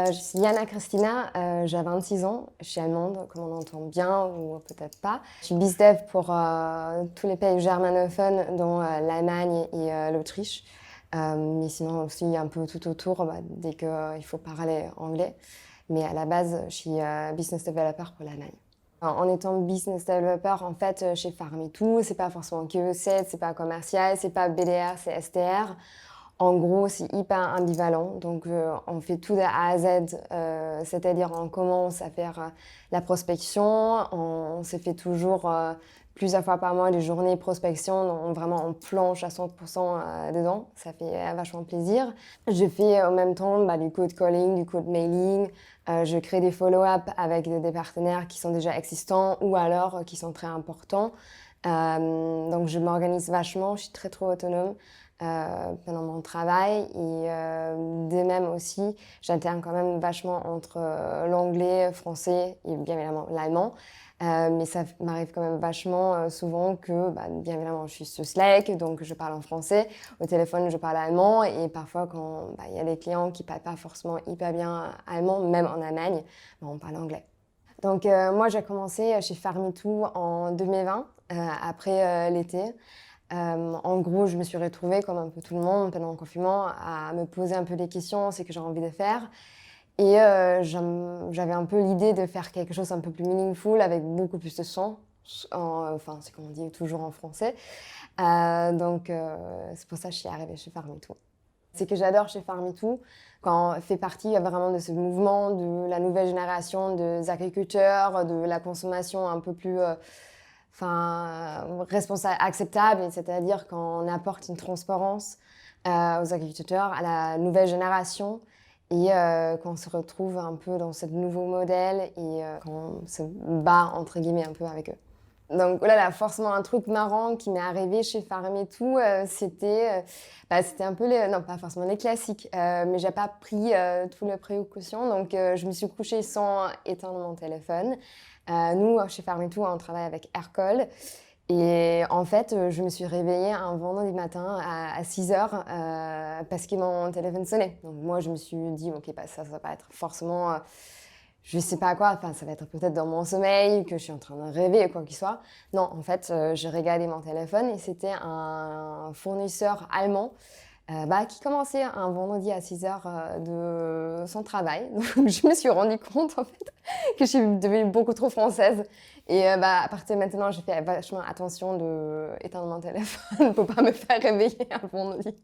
Je suis Yana Cristina, j'ai 26 ans, je suis allemande, comme on entend bien ou peut-être pas. Je suis BizDev pour tous les pays germanophones, dont l'Allemagne et l'Autriche. Mais sinon aussi un peu tout autour, dès qu'il faut parler anglais. Mais à la base, je suis business developer pour l'Allemagne. En étant business developer, en fait, chez Farmitou, c'est pas forcément QE7, c'est pas commercial, c'est pas BDR, c'est STR. En gros, c'est hyper ambivalent. Donc, on fait tout de A à Z. C'est-à-dire, on commence à faire la prospection. On se fait toujours plusieurs fois par mois des journées prospection. Donc, vraiment, on plonge à 100% dedans. Ça fait vachement plaisir. Je fais en même temps du cold calling, du cold mailing. Je crée des follow-up avec des partenaires qui sont déjà existants ou alors qui sont très importants. Donc, je m'organise vachement. Je suis très, trop autonome. Pendant mon travail et de même aussi j'alterne quand même vachement entre l'anglais, français et bien évidemment l'allemand, mais ça m'arrive quand même vachement souvent que bien évidemment je suis sur Slack donc je parle en français, au téléphone je parle allemand et parfois quand il y a des clients qui parlent pas forcément hyper bien allemand, même en Allemagne, on parle anglais. Donc moi j'ai commencé chez Farmitou en 2020 après l'été. En gros, je me suis retrouvée, comme un peu tout le monde pendant le confinement, à me poser un peu des questions, ce que j'ai envie de faire. Et j'avais un peu l'idée de faire quelque chose un peu plus meaningful, avec beaucoup plus de sens. Enfin, c'est comme on dit toujours en français. Donc, c'est pour ça que je suis arrivée chez Farmitou. Ce que j'adore chez Farmitou, quand on fait partie vraiment de ce mouvement de la nouvelle génération des agriculteurs, de la consommation un peu plus responsable, acceptable, c'est-à-dire qu'on apporte une transparence aux agriculteurs, à la nouvelle génération, et qu'on se retrouve un peu dans ce nouveau modèle et qu'on se bat entre guillemets un peu avec eux. Donc là, forcément un truc marrant qui m'est arrivé chez Farmitou, c'était un peu non pas forcément les classiques, mais j'ai pas pris toutes les précautions, donc je me suis couchée sans éteindre mon téléphone. Nous, chez Farmitou, on travaille avec Aircall. Et en fait, je me suis réveillée un vendredi matin à 6 heures parce que mon téléphone sonnait. Donc moi, je me suis dit, ok, ça va pas être forcément, je sais pas quoi, ça va être peut-être dans mon sommeil, que je suis en train de rêver ou quoi qu'il soit. Non, en fait, j'ai regardé mon téléphone et c'était un fournisseur allemand qui commençait un vendredi à 6 heures de son travail. Donc je me suis rendu compte en fait que je suis devenue beaucoup trop française. Et à partir de maintenant, j'ai fait vachement attention d'éteindre mon téléphone pour pas me faire réveiller un vendredi.